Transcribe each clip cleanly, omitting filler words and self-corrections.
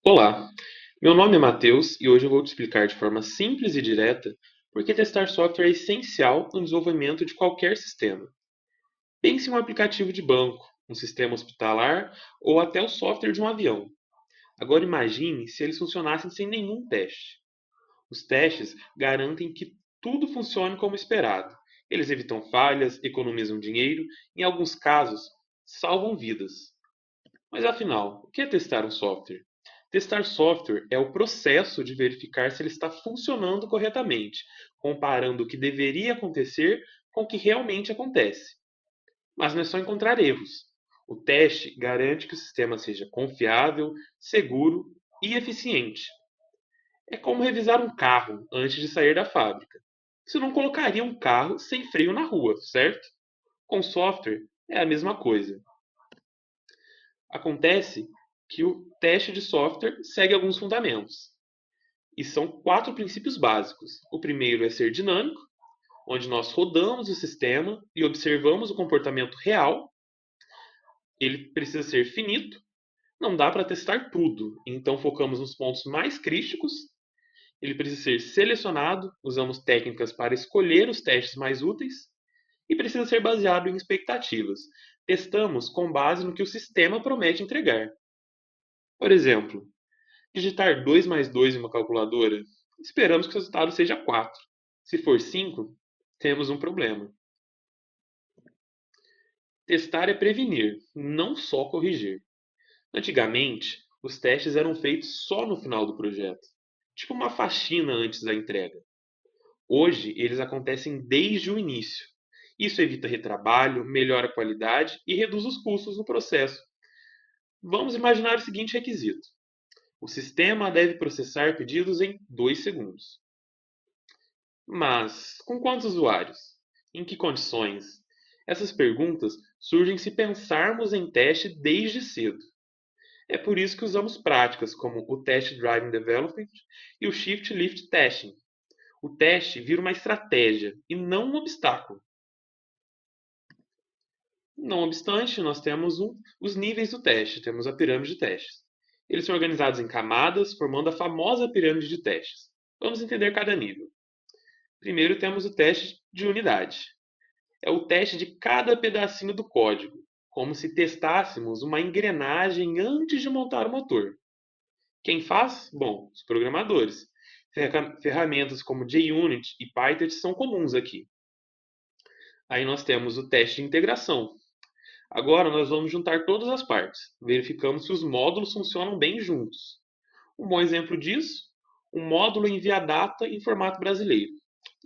Olá, meu nome é Matheus e hoje eu vou te explicar de forma simples e direta por que testar software é essencial no desenvolvimento de qualquer sistema. Pense em um aplicativo de banco, um sistema hospitalar ou até o software de um avião. Agora imagine se eles funcionassem sem nenhum teste. Os testes garantem que tudo funcione como esperado. Eles evitam falhas, economizam dinheiro e, em alguns casos, salvam vidas. Mas afinal, o que é testar um software? Testar software é o processo de verificar se ele está funcionando corretamente, comparando o que deveria acontecer com o que realmente acontece. Mas não é só encontrar erros. O teste garante que o sistema seja confiável, seguro e eficiente. É como revisar um carro antes de sair da fábrica. Você não colocaria um carro sem freio na rua, certo? Com software é a mesma coisa. Acontece que o teste de software segue alguns fundamentos, e são quatro princípios básicos. O primeiro é ser dinâmico, onde nós rodamos o sistema e observamos o comportamento real. Ele precisa ser finito, não dá para testar tudo, então focamos nos pontos mais críticos. Ele precisa ser selecionado, usamos técnicas para escolher os testes mais úteis, e precisa ser baseado em expectativas. Testamos com base no que o sistema promete entregar. Por exemplo, digitar 2 mais 2 em uma calculadora, esperamos que o resultado seja 4. Se for 5, temos um problema. Testar é prevenir, não só corrigir. Antigamente, os testes eram feitos só no final do projeto, tipo uma faxina antes da entrega. Hoje, eles acontecem desde o início. Isso evita retrabalho, melhora a qualidade e reduz os custos no processo. Vamos imaginar o seguinte requisito: o sistema deve processar pedidos em 2 segundos. Mas com quantos usuários? Em que condições? Essas perguntas surgem se pensarmos em teste desde cedo. É por isso que usamos práticas como o Test Driven Development e o Shift Left Testing. O teste vira uma estratégia e não um obstáculo. Não obstante, nós temos os níveis do teste, temos a pirâmide de testes. Eles são organizados em camadas, formando a famosa pirâmide de testes. Vamos entender cada nível. Primeiro temos o teste de unidade. É o teste de cada pedacinho do código, como se testássemos uma engrenagem antes de montar o motor. Quem faz? Bom, os programadores. Ferramentas como JUnit e PyTest são comuns aqui. Aí nós temos o teste de integração. Agora nós vamos juntar todas as partes, verificando se os módulos funcionam bem juntos. Um bom exemplo disso, um módulo envia data em formato brasileiro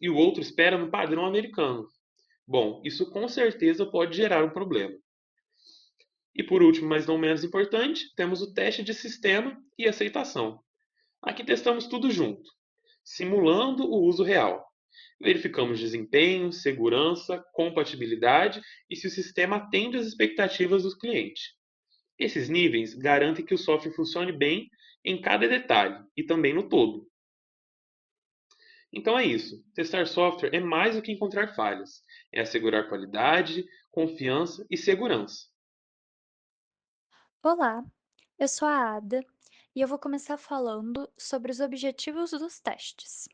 e o outro espera no padrão americano. Bom, isso com certeza pode gerar um problema. E por último, mas não menos importante, temos o teste de sistema e aceitação. Aqui testamos tudo junto, simulando o uso real. Verificamos desempenho, segurança, compatibilidade e se o sistema atende às expectativas do cliente. Esses níveis garantem que o software funcione bem em cada detalhe e também no todo. Então é isso. Testar software é mais do que encontrar falhas. É assegurar qualidade, confiança e segurança. Olá, eu sou a Ada e eu vou começar falando sobre os objetivos dos testes.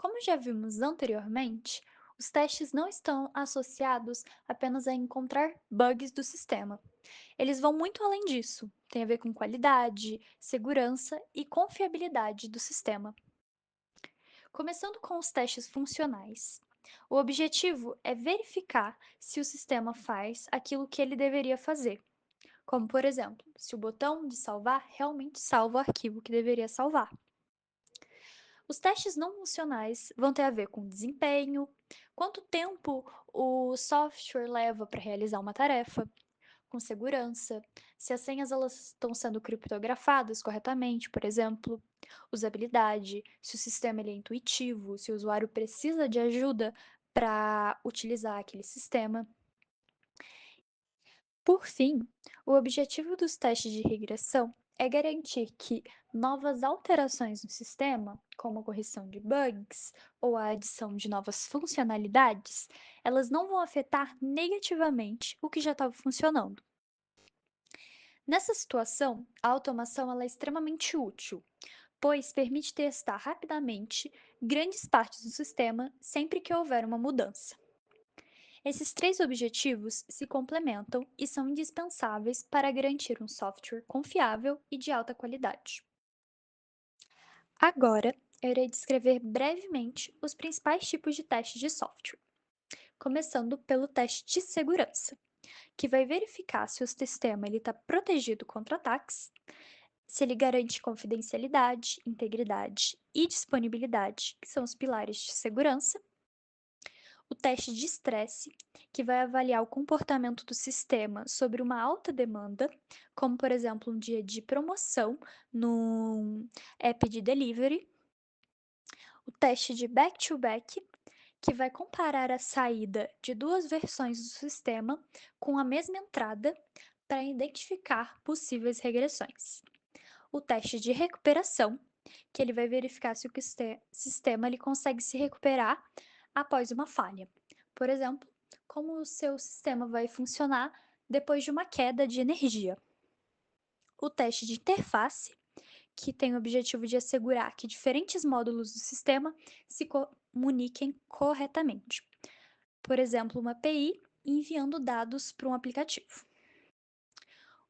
Como já vimos anteriormente, os testes não estão associados apenas a encontrar bugs do sistema. Eles vão muito além disso, tem a ver com qualidade, segurança e confiabilidade do sistema. Começando com os testes funcionais. O objetivo é verificar se o sistema faz aquilo que ele deveria fazer, como, por exemplo, se o botão de salvar realmente salva o arquivo que deveria salvar. Os testes não funcionais vão ter a ver com desempenho, quanto tempo o software leva para realizar uma tarefa, com segurança, se as senhas elas estão sendo criptografadas corretamente, por exemplo, usabilidade, se o sistema ele é intuitivo, se o usuário precisa de ajuda para utilizar aquele sistema. Por fim, o objetivo dos testes de regressão é garantir que novas alterações no sistema, como a correção de bugs ou a adição de novas funcionalidades, elas não vão afetar negativamente o que já estava funcionando. Nessa situação, a automação ela é extremamente útil, pois permite testar rapidamente grandes partes do sistema sempre que houver uma mudança. Esses três objetivos se complementam e são indispensáveis para garantir um software confiável e de alta qualidade. Agora, eu irei descrever brevemente os principais tipos de testes de software, começando pelo teste de segurança, que vai verificar se o sistema está protegido contra ataques, se ele garante confidencialidade, integridade e disponibilidade, que são os pilares de segurança. O teste de estresse, que vai avaliar o comportamento do sistema sobre uma alta demanda, como por exemplo um dia de promoção no app de delivery. O teste de back-to-back, que vai comparar a saída de duas versões do sistema com a mesma entrada para identificar possíveis regressões. O teste de recuperação, que ele vai verificar se o sistema ele consegue se recuperar após uma falha. Por exemplo, como o seu sistema vai funcionar depois de uma queda de energia. O teste de interface, que tem o objetivo de assegurar que diferentes módulos do sistema se comuniquem corretamente. Por exemplo, uma API enviando dados para um aplicativo.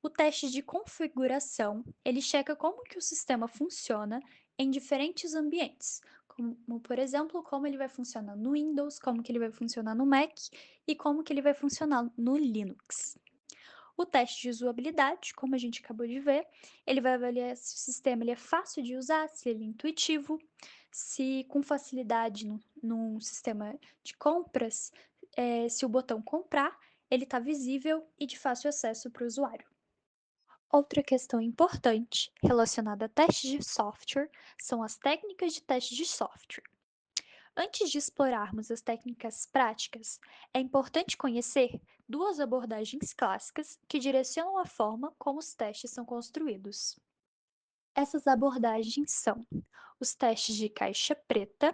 O teste de configuração, ele checa como que o sistema funciona em diferentes ambientes, como por exemplo, como ele vai funcionar no Windows, como que ele vai funcionar no Mac e como que ele vai funcionar no Linux. O teste de usabilidade, como a gente acabou de ver, ele vai avaliar se o sistema ele é fácil de usar, se ele é intuitivo, se com facilidade num sistema de compras, se o botão comprar, ele está visível e de fácil acesso para o usuário. Outra questão importante relacionada a testes de software são as técnicas de teste de software. Antes de explorarmos as técnicas práticas, é importante conhecer duas abordagens clássicas que direcionam a forma como os testes são construídos. Essas abordagens são os testes de caixa preta,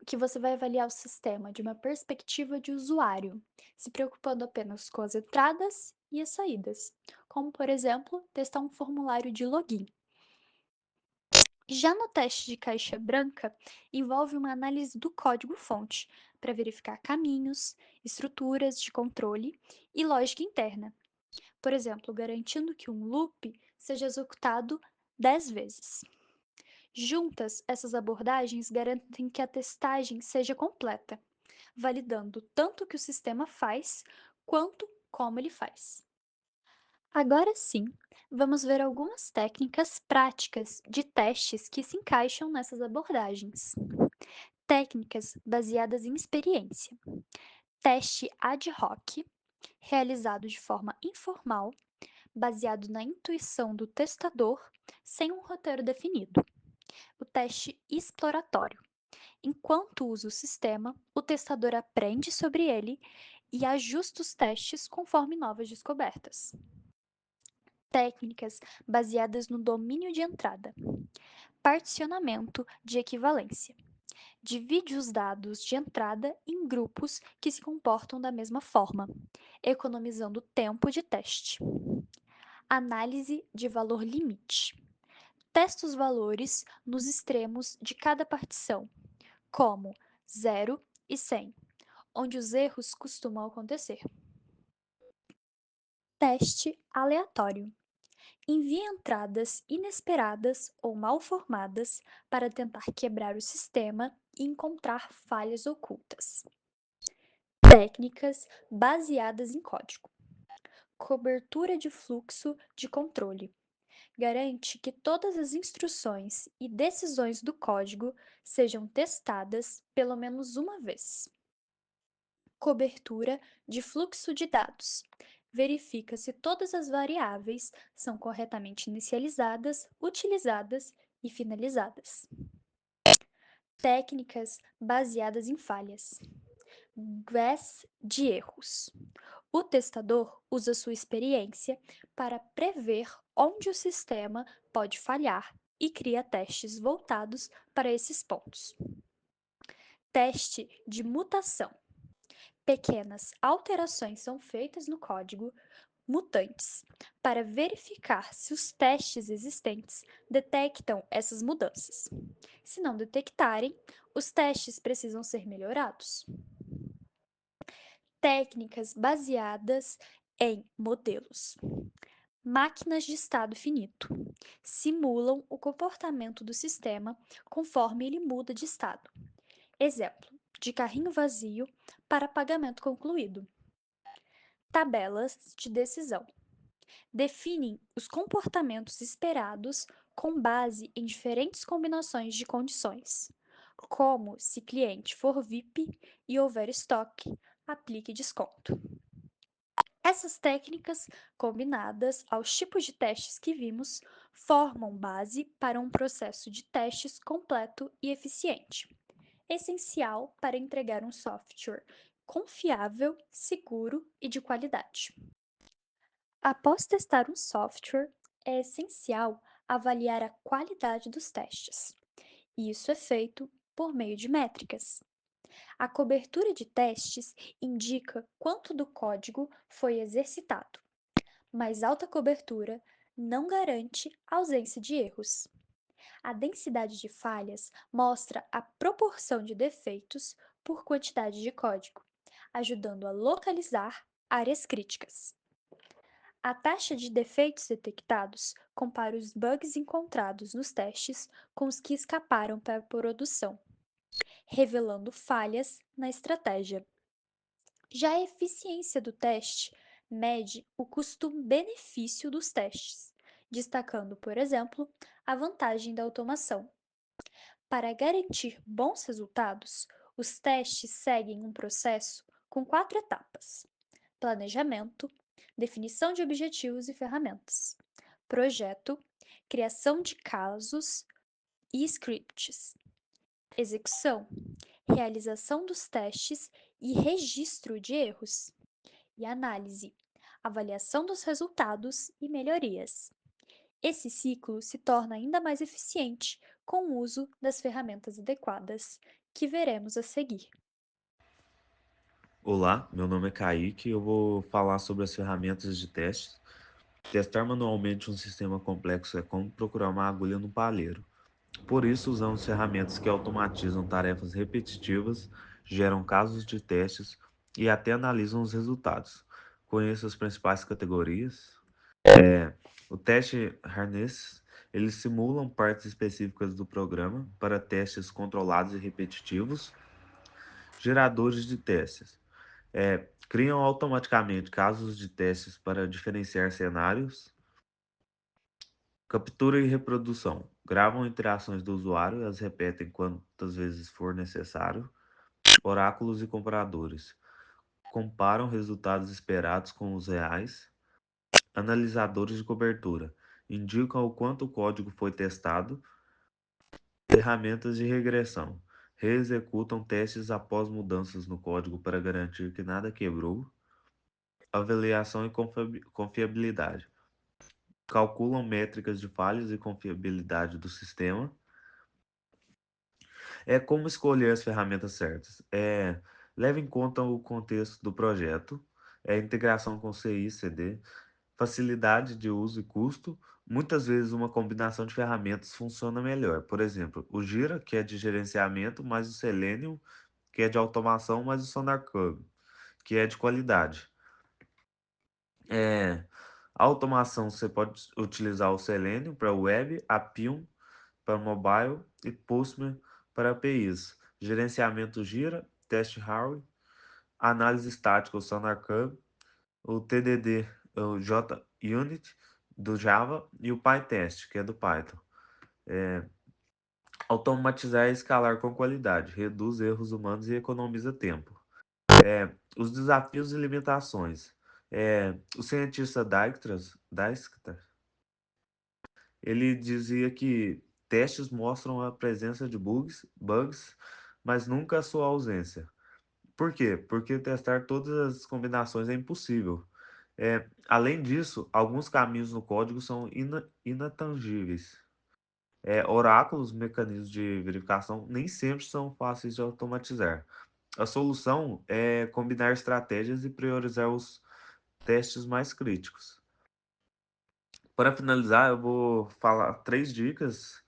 que você vai avaliar o sistema de uma perspectiva de usuário, se preocupando apenas com as entradas e as saídas, como, por exemplo, testar um formulário de login. Já no teste de caixa branca, envolve uma análise do código-fonte para verificar caminhos, estruturas de controle e lógica interna. Por exemplo, garantindo que um loop seja executado 10 vezes. Juntas, essas abordagens garantem que a testagem seja completa, validando tanto o que o sistema faz quanto como ele faz. Agora sim, vamos ver algumas técnicas práticas de testes que se encaixam nessas abordagens. Técnicas baseadas em experiência. Teste ad hoc, realizado de forma informal, baseado na intuição do testador, sem um roteiro definido. O teste exploratório. Enquanto usa o sistema, o testador aprende sobre ele e ajusta os testes conforme novas descobertas. Técnicas baseadas no domínio de entrada. Particionamento de equivalência. Divide os dados de entrada em grupos que se comportam da mesma forma, economizando tempo de teste. Análise de valor limite. Testa os valores nos extremos de cada partição, como 0 e 100, onde os erros costumam acontecer. Teste aleatório. Envie entradas inesperadas ou mal formadas para tentar quebrar o sistema e encontrar falhas ocultas. Técnicas baseadas em código. Cobertura de fluxo de controle. Garante que todas as instruções e decisões do código sejam testadas pelo menos uma vez. Cobertura de fluxo de dados. Verifica se todas as variáveis são corretamente inicializadas, utilizadas e finalizadas. Técnicas baseadas em falhas. Graph de erros. O testador usa sua experiência para prever onde o sistema pode falhar e cria testes voltados para esses pontos. Teste de mutação. Pequenas alterações são feitas no código mutantes, para verificar se os testes existentes detectam essas mudanças. Se não detectarem, os testes precisam ser melhorados. Técnicas baseadas em modelos. Máquinas de estado finito simulam o comportamento do sistema conforme ele muda de estado. Exemplo: de carrinho vazio para pagamento concluído. Tabelas de decisão definem os comportamentos esperados com base em diferentes combinações de condições, como se cliente for VIP e houver estoque, aplique desconto. Essas técnicas, combinadas aos tipos de testes que vimos, formam base para um processo de testes completo e eficiente, essencial para entregar um software confiável, seguro e de qualidade. Após testar um software, é essencial avaliar a qualidade dos testes. E isso é feito por meio de métricas. A cobertura de testes indica quanto do código foi exercitado, mas alta cobertura não garante ausência de erros. A densidade de falhas mostra a proporção de defeitos por quantidade de código, ajudando a localizar áreas críticas. A taxa de defeitos detectados compara os bugs encontrados nos testes com os que escaparam para a produção, revelando falhas na estratégia. Já a eficiência do teste mede o custo-benefício dos testes, destacando, por exemplo, a vantagem da automação. Para garantir bons resultados, os testes seguem um processo com 4 etapas: planejamento, definição de objetivos e ferramentas, projeto, criação de casos e scripts, execução, realização dos testes e registro de erros, e análise, avaliação dos resultados e melhorias. Esse ciclo se torna ainda mais eficiente com o uso das ferramentas adequadas, que veremos a seguir. Olá, meu nome é Kaique e eu vou falar sobre as ferramentas de teste. Testar manualmente um sistema complexo é como procurar uma agulha no palheiro. Por isso, usamos ferramentas que automatizam tarefas repetitivas, geram casos de testes e até analisam os resultados. Conheço as principais categorias. O teste harness, eles simulam partes específicas do programa para testes controlados e repetitivos. Geradores de testes. Criam automaticamente casos de testes para diferenciar cenários. Captura e reprodução. Gravam interações do usuário e as repetem quantas vezes for necessário. Oráculos e comparadores. Comparam resultados esperados com os reais. Analisadores de cobertura. Indicam o quanto o código foi testado. Ferramentas de regressão. Reexecutam testes após mudanças no código para garantir que nada quebrou. Avaliação e confiabilidade. Calculam métricas de falhas e confiabilidade do sistema. Como escolher as ferramentas certas. Leve em conta o contexto do projeto, integração com CI, CD, facilidade de uso e custo. Muitas vezes uma combinação de ferramentas funciona melhor. Por exemplo, o Jira, que é de gerenciamento, mais o Selenium, que é de automação, mais o SonarCube, que é de qualidade. É, a automação você pode utilizar o Selenium para web, Appium para mobile e Postman para APIs. Gerenciamento Gira, Test Harvey, análise estática o SonarCube, o TDD, o JUnit do Java e o PyTest, que é do Python. Automatizar e escalar com qualidade, reduz erros humanos e economiza tempo. Os desafios e limitações. O cientista Dijkstra, ele dizia que testes mostram a presença de bugs, mas nunca a sua ausência. Por quê? Porque testar todas as combinações é impossível. Além disso, alguns caminhos no código são inatangíveis. Oráculos, mecanismos de verificação, nem sempre são fáceis de automatizar. A solução é combinar estratégias e priorizar os testes mais críticos. Para finalizar, eu vou falar 3 dicas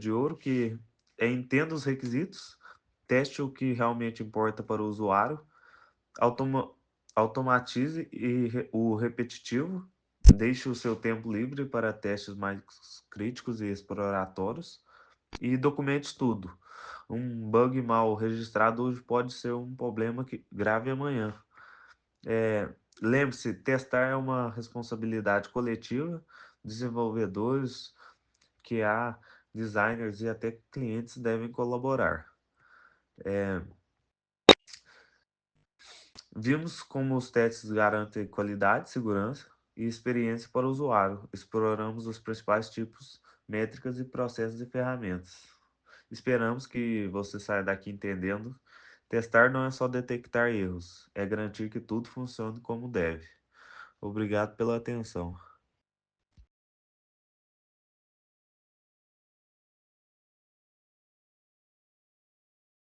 de ouro, que entenda os requisitos, teste o que realmente importa para o usuário, automa- automatize o repetitivo, deixe o seu tempo livre para testes mais críticos e exploratórios e documente tudo. Um bug mal registrado hoje pode ser um problema grave amanhã. Lembre-se, testar é uma responsabilidade coletiva. Desenvolvedores, QA, designers e até clientes devem colaborar. Vimos como os testes garantem qualidade, segurança e experiência para o usuário. Exploramos os principais tipos, métricas e processos e ferramentas. Esperamos que você saia daqui entendendo. Testar não é só detectar erros, é garantir que tudo funcione como deve. Obrigado pela atenção.